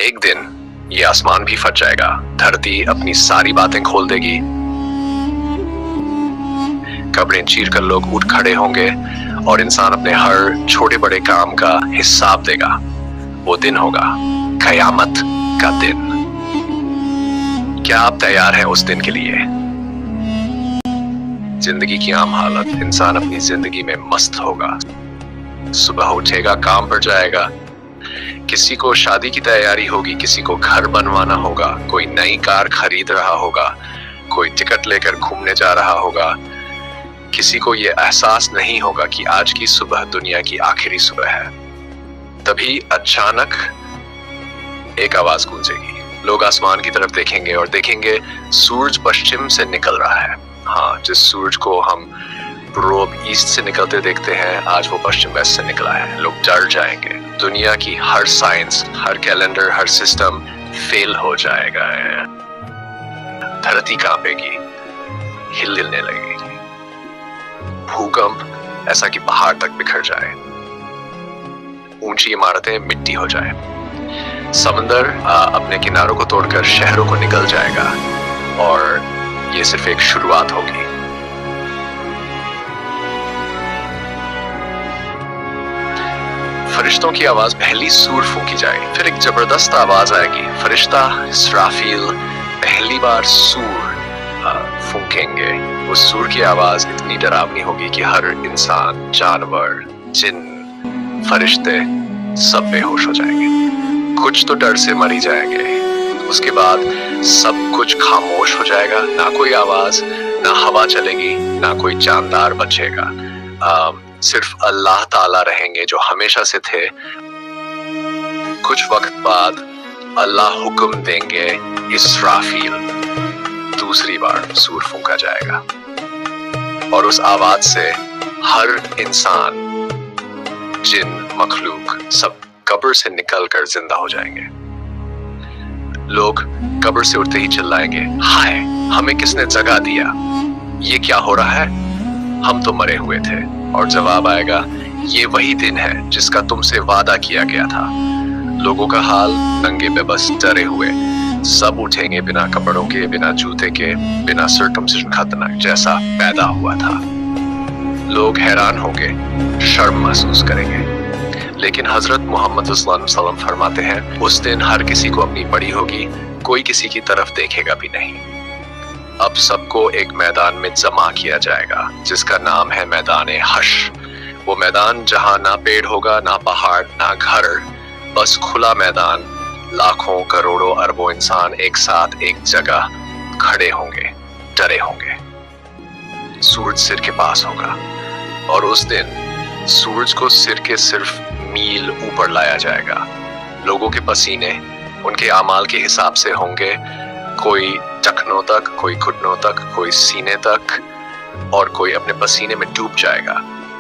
एक दिन ये आसमान भी फट जाएगा, धरती अपनी सारी बातें खोल देगी, कब्रें चीर कर लोग उठ खड़े होंगे और इंसान अपने हर छोटे बड़े काम का हिसाब देगा। वो दिन होगा कयामत का दिन। क्या आप तैयार हैं उस दिन के लिए? जिंदगी की आम हालत, इंसान अपनी जिंदगी में मस्त होगा, सुबह उठेगा, काम पर जाएगा, किसी को शादी की तैयारी होगी, किसी को घर बनवाना होगा, कोई नई कार खरीद रहा होगा, कोई टिकट लेकर घूमने जा रहा होगा, किसी को ये एहसास नहीं होगा कि आज की सुबह दुनिया की आखिरी सुबह है। तभी अचानक एक आवाज गूंजेगी, लोग आसमान की तरफ देखेंगे और देखेंगे सूरज पश्चिम से निकल रहा है। हाँ, जिस सूरज को हम पूर्व ईस्ट से निकलते देखते हैं, आज वो पश्चिम वेस्ट से निकला है। लोग डर जाएंगे, दुनिया की हर साइंस, हर कैलेंडर, हर सिस्टम फेल हो जाएगा। धरती कांपेगी, हिलने लगेगी, भूकंप ऐसा कि पहाड़ तक बिखर जाए, ऊंची इमारतें मिट्टी हो जाए, समंदर अपने किनारों को तोड़कर शहरों को निकल जाएगा और ये सिर्फ एक शुरुआत होगी। फरिश्तों की आवाज पहली सूर फूंकी जाएगी, फिर एक जबरदस्त आवाज आएगी, फरिश्ता इसराफील पहली बार सूर फूंकेंगे। उस सूर की आवाज इतनी डरावनी होगी कि हर इंसान, जानवर, जिन, फरिश्ते सब बेहोश हो जाएंगे, कुछ तो डर से मर ही जाएंगे। उसके बाद सब कुछ खामोश हो जाएगा, ना कोई आवाज, ना हवा चलेगी, ना कोई जानदार बचेगा। सिर्फ अल्लाह ताला रहेंगे जो हमेशा से थे। कुछ वक्त बाद अल्लाह हुक्म देंगे, इसराफील, दूसरी बार सूर फूंका जाएगा और उस आवाज से हर इंसान, जिन, मखलूक सब कब्र से निकलकर जिंदा हो जाएंगे। लोग कब्र से उठते ही चिल्लाएंगे, हाय, हमें किसने जगा दिया, ये क्या हो रहा है, हम तो मरे हुए थे। और जवाब आएगा, ये वही दिन है जिसका तुमसे वादा किया गया था। लोगों का हाल नंगे बेबस डरे हुए, सब उठेंगे बिना कपड़ों के, बिना जूते के, बिना सर्कमसिजन खतना जैसा पैदा हुआ था। लोग हैरान होंगे, शर्म महसूस करेंगे, लेकिन हजरत मोहम्मद सल्लल्लाहु अलैहि वसल्लम फरमाते हैं, उस दिन हर किसी को अपनी पड़ी होगी, कोई किसी की तरफ देखेगा भी नहीं। अब सबको एक मैदान में जमा किया जाएगा जिसका नाम है मैदान हश। वो मैदान जहां ना पेड़ होगा, ना पहाड़, ना घर, बस खुला मैदान। लाखों, करोड़ों, अरबों इंसान एक साथ एक जगह खड़े होंगे, डरे होंगे। सूरज सिर के पास होगा और उस दिन सूरज को सिर के सिर्फ मील ऊपर लाया जाएगा। लोगों के पसीने उनके आमाल के हिसाब से होंगे, कोई टखनों तक, कोई घुटनों तक, कोई सीने तक, और कोई अपने पसीने में डूब जाएगा।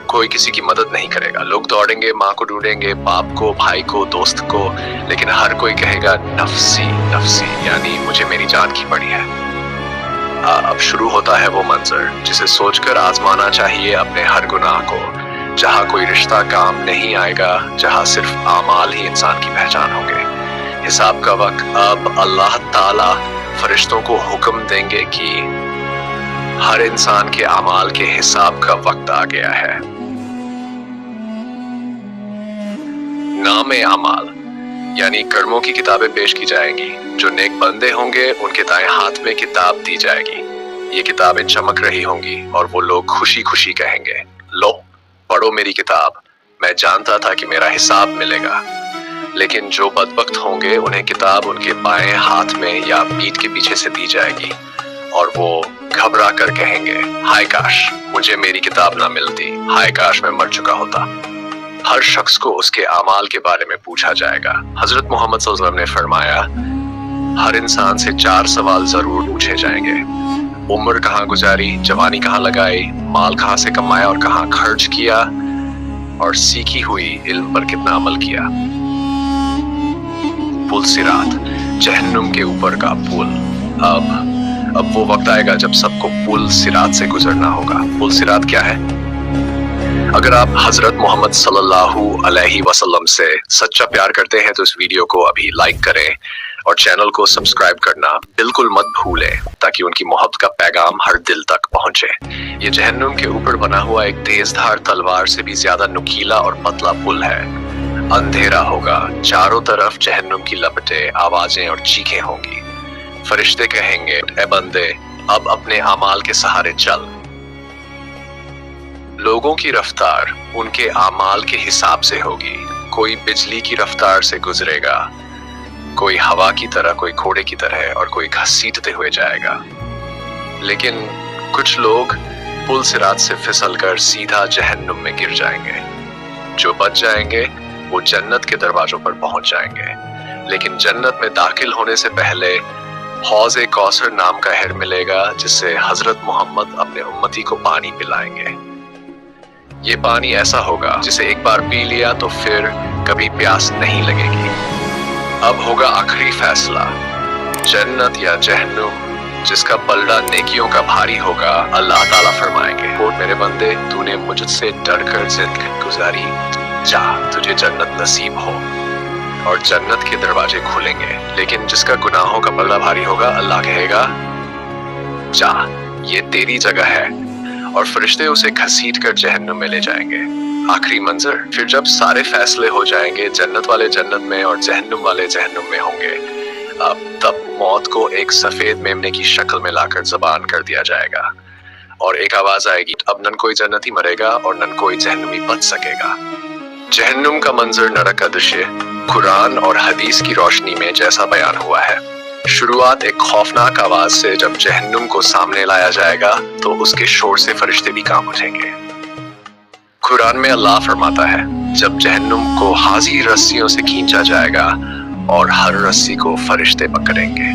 कोई किसी की मदद नहीं करेगा। लोग दौड़ेंगे, माँ को ढूंढेंगे, बाप को, भाई को, दोस्त को, लेकिन हर कोई कहेगा नफसी नफसी, यानी मुझे मेरी जान की पड़ी है। अब शुरू होता है वो मंजर जिसे सोचकर आजमाना चाहिए अपने हर गुनाह को, जहाँ कोई रिश्ता काम नहीं आएगा, जहाँ सिर्फ आमाल ही इंसान की पहचान होंगे। हिसाब का वक्त, अब अल्लाह ताला फरिश्तों को हुक्म देंगे कि हर इंसान के आमाल के हिसाब का वक्त आ गया है। नामे आमाल यानी कर्मों की किताबें पेश की जाएंगी। जो नेक बंदे होंगे उनके दाएं हाथ में किताब दी जाएगी। ये किताबें चमक रही होंगी और वो लोग खुशी खुशी कहेंगे, लो पढ़ो मेरी किताब, मैं जानता था कि मेरा हिसाब मिलेगा। लेकिन जो बदबख्त होंगे उन्हें किताब उनके बाएं हाथ में या पीठ के पीछे से दी जाएगी और वो घबरा कर कहेंगे, हाय काश मुझे मेरी किताब ना मिलती, हाय काश मैं मर चुका होता। हर शख्स को उसके आमाल के बारे में पूछा जाएगा। हजरत मोहम्मद सल्लल्लाहु अलैहि वसल्लम ने फरमाया, हर इंसान से 4 सवाल जरूर पूछे जाएंगे। उम्र कहाँ गुजारी, जवानी कहाँ लगाई, माल कहाँ से कमाया और कहाँ खर्च किया, और सीखी हुई इल्म पर कितना अमल किया। पुल सिरात, जहन्नुम के ऊपर का पुल। अब वो वक्त आएगा जब सबको पुल सिरात से गुजरना होगा। पुल सिरात क्या है? अगर आप हजरत मोहम्मद सल्लल्लाहु अलैहि वसल्लम से सच्चा प्यार करते हैं तो इस वीडियो को अभी लाइक करें और चैनल को सब्सक्राइब करना बिल्कुल मत भूलें ताकि उनकी मोहब्बत का पैगाम हर दिल तक पहुंचे। ये जहन्नुम के ऊपर बना हुआ एक तेजधार तलवार से भी ज्यादा नुकीला और पतला पुल है। अंधेरा होगा, चारों तरफ जहन्नुम की लपटें, आवाजें और चीखें होंगी। फरिश्ते कहेंगे, ए बंदे, अब अपने अमाल के सहारे चल। लोगों की रफ्तार उनके आमाल के हिसाब से होगी। कोई बिजली की रफ्तार से गुजरेगा, कोई हवा की तरह, कोई घोड़े की तरह और कोई घसीटते हुए जाएगा। लेकिन कुछ लोग पुल सिरात से फिसलकर सीधा जहन्नुम में गिर जाएंगे। जो बच जाएंगे वो जन्नत के दरवाजों पर पहुंच जाएंगे। लेकिन जन्नत में दाखिल होने से पहले हौज़ कौसर नाम का नहर मिलेगा जिससे हजरत मोहम्मद अपने उम्मती को पानी पिलाएंगे। ये पानी ऐसा होगा जिसे एक बार पी लिया तो फिर कभी प्यास नहीं लगेगी। अब होगा आखिरी फैसला, जन्नत या जहन्नुम। जिसका पलड़ा नेकियों का भारी होगा, अल्लाह ताला फरमाएंगे, ओ मेरे बंदे, तूने मुझसे डर कर जिंदगी गुजारी, जा तुझे जन्नत नसीब हो। और जन्नत के दरवाजे खुलेंगे। लेकिन जिसका गुनाहों का पलड़ा भारी होगा, अल्लाह कहेगा, जा ये तेरी जगह है। और फरिश्ते उसे घसीट कर जहन्नुम में ले जाएंगे। आखिरी मंजर, फिर जब सारे फैसले हो जाएंगे, जन्नत वाले जन्नत में और जहन्नुम वाले जहन्नुम में होंगे, तब मौत को एक सफेद मेमने की शक्ल में लाकर जबान कर दिया जाएगा और एक आवाज आएगी, अब न कोई जन्नती मरेगा और न कोई जहन्नुमी बच सकेगा। जहन्नुम का मंजर, नरक का दृश्य कुरान और हदीस की रोशनी में जैसा बयान हुआ है। शुरुआत एक खौफनाक आवाज से। जब जहन्नुम को सामने लाया जाएगा तो उसके शोर से फरिश्ते भी कांप उठेंगे। कुरान में अल्लाह फरमाता है, जब जहन्नुम को हाजी रस्सियों से खींचा जाएगा और हर रस्सी को फरिश्ते पकड़ेंगे।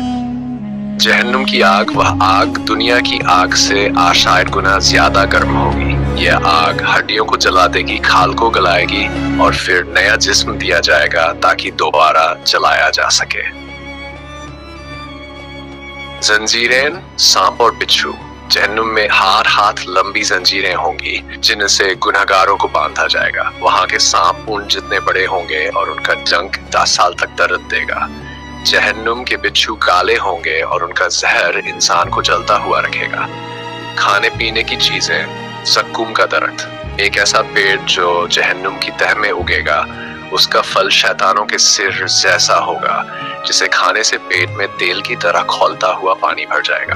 जहन्नुम की आग, वह आग दुनिया की आग से आशायर गुना ज्यादा गर्म होगी। यह आग हड्डियों को जला देगी, खाल को गलाएगी और फिर नया जिस्म दिया जाएगा ताकि दोबारा जलाया जा सके। जंजीरें, सांप और बिच्छू। जहन्नुम में हाथ लंबी जंजीरें होंगी जिनसे गुनहगारों को बांधा जाएगा। वहां के सांप ऊंट जितने बड़े होंगे और उनका डंक 10 साल तक दर्द देगा। जहन्नुम के बिच्छू काले होंगे और उनका जहर इंसान को जलता हुआ रखेगा। खाने पीने की चीजें, सक्कूम का दरख्त, एक ऐसा पेड़ जो जहन्नुम की तह में उगेगा। उसका फल शैतानों के सिर जैसा होगा जिसे खाने से पेट में तेल की तरह खौलता हुआ पानी भर जाएगा।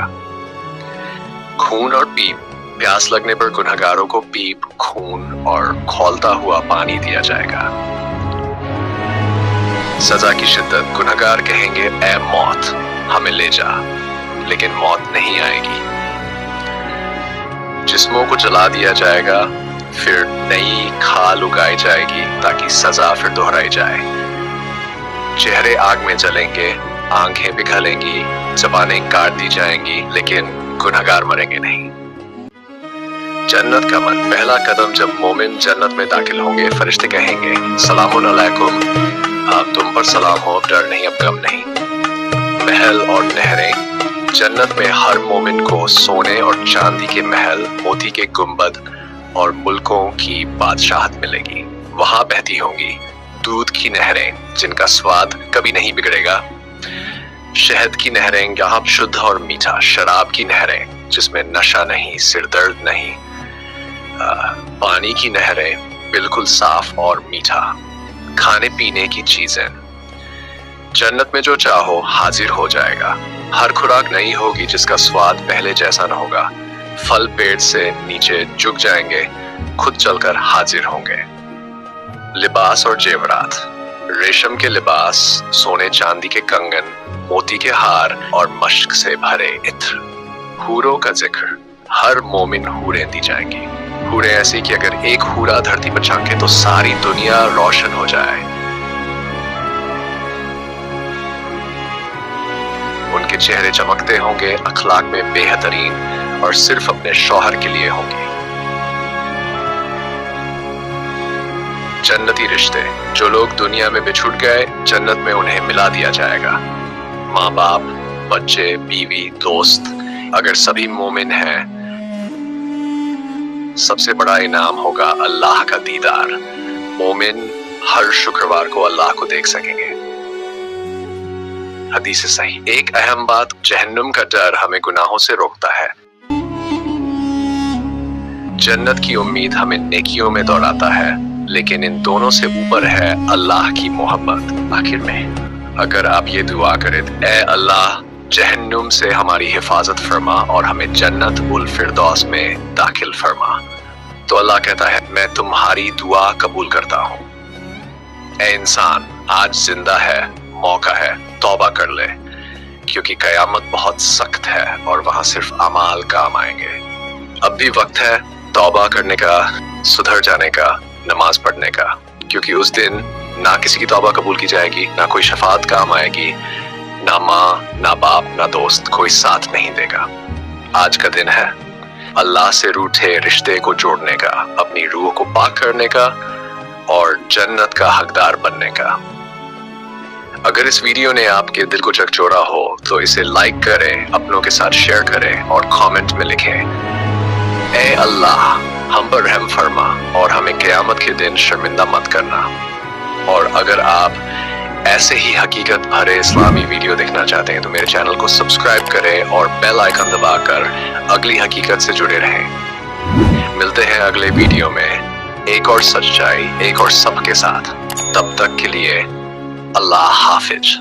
खून और पीप, प्यास लगने पर गुनहगारों को पीप, खून और खौलता हुआ पानी दिया जाएगा। सजा की शिद्दत, गुनहगार कहेंगे, ऐ मौत हमें ले जा, लेकिन मौत नहीं आएगी। जिस्मों को जला दिया जाएगा, फिर नई खाल उगाई जाएगी ताकि सजा फिर दोहराई जाए। चेहरे आग में जलेंगे, आंखें पिघलेंगी, जबानें काट दी जाएंगी, लेकिन गुनहगार मरेंगे नहीं। जन्नत का मन, पहला कदम, जब मोमिन जन्नत में दाखिल होंगे, फरिश्ते कहेंगे, सलामुन अलैकुम, तुम पर सलाम हो, डर नहीं अब गम नहीं। महल और नहरें, जन्नत में हर मोमिन को सोने और चांदी के महल, मोती के गुंबद और मुल्कों की बादशाहत मिलेगी। वहां बहती होंगी दूध की नहरें जिनका स्वाद कभी नहीं बिगड़ेगा। शहद की नहरें, यहाँ शुद्ध और मीठा। शराब की नहरें जिसमें नशा नहीं, सिरदर्द नहीं। पानी की नहरें, बिल्कुल साफ और मीठा। खाने पीने की चीजें, जन्नत में जो चाहो हाजिर हो जाएगा। हर खुराक नई होगी जिसका स्वाद पहले जैसा न होगा। फल पेड़ से नीचे झुक जाएंगे, खुद चलकर हाजिर होंगे। लिबास और जेवरात, रेशम के लिबास, सोने चांदी के कंगन, मोती के हार और मश्क से भरे इत्र। हूरों का जिक्र, हर मोमिन हूरें दी जाएंगी। हूरें ऐसी कि अगर एक हूरा धरती पर झांके तो सारी दुनिया रोशन हो जाए। उनके चेहरे चमकते होंगे, अखलाक में बेहतरीन और सिर्फ अपने शौहर के लिए होंगी। जन्नती रिश्ते, जो लोग दुनिया में बिछुड़ गए, जन्नत में उन्हें मिला दिया जाएगा। माँ बाप, बच्चे, बीवी, दोस्त, अगर सभी मोमिन हैं सबसे बड़ा इनाम होगा अल्लाह का दीदार। मोमिन हर शुक्रवार को अल्लाह को देख सकेंगे। हदीस सही। एक अहम बात, जहन्नुम का डर हमें गुनाहों से रोकता है। जन्नत की उम्मीद हमें नेकियों में दौड़ाता है, लेकिन इन दोनों से ऊपर है अल्लाह की मोहब्बत। आखिर में अगर आप ये दुआ करें, ऐ अल्लाह जहन्नुम से हमारी हिफाजत फरमा और हमें जन्नत उल फिरदौस में दाखिल फरमा, तो अल्लाह कहता है मैं तुम्हारी दुआ कबूल करता हूँ। ऐ इंसान, आज जिंदा है, मौका है, तौबा कर ले, क्योंकि कयामत बहुत सख्त है और वहां सिर्फ अमाल काम आएंगे। अब भी वक्त है तौबा करने का, सुधर जाने का, नमाज पढ़ने का, क्योंकि उस दिन ना किसी की तौबा कबूल की जाएगी, ना कोई शफात काम आएगी, ना माँ, ना बाप, ना दोस्त, कोई साथ नहीं देगा। आज का दिन है अल्लाह से रूठे रिश्ते को जोड़ने का, अपनी रूह को पाक करने का और जन्नत का हकदार बनने का। अगर इस वीडियो ने आपके दिल को झकझोरा हो तो इसे लाइक करें, अपनों के साथ शेयर करें और कमेंट में लिखें, ऐ अल्लाह हम पर रहम फरमा और हमें क़यामत के दिन शर्मिंदा मत करना। और अगर आप ऐसे ही हकीकत भरे इस्लामी वीडियो देखना चाहते हैं तो मेरे चैनल को सब्सक्राइब करें और बेल आइकन दबाकर अगली हकीकत से जुड़े रहें। मिलते हैं अगले वीडियो में एक और सच्चाई, एक और सब के साथ। तब तक के लिए अल्लाह हाफिज।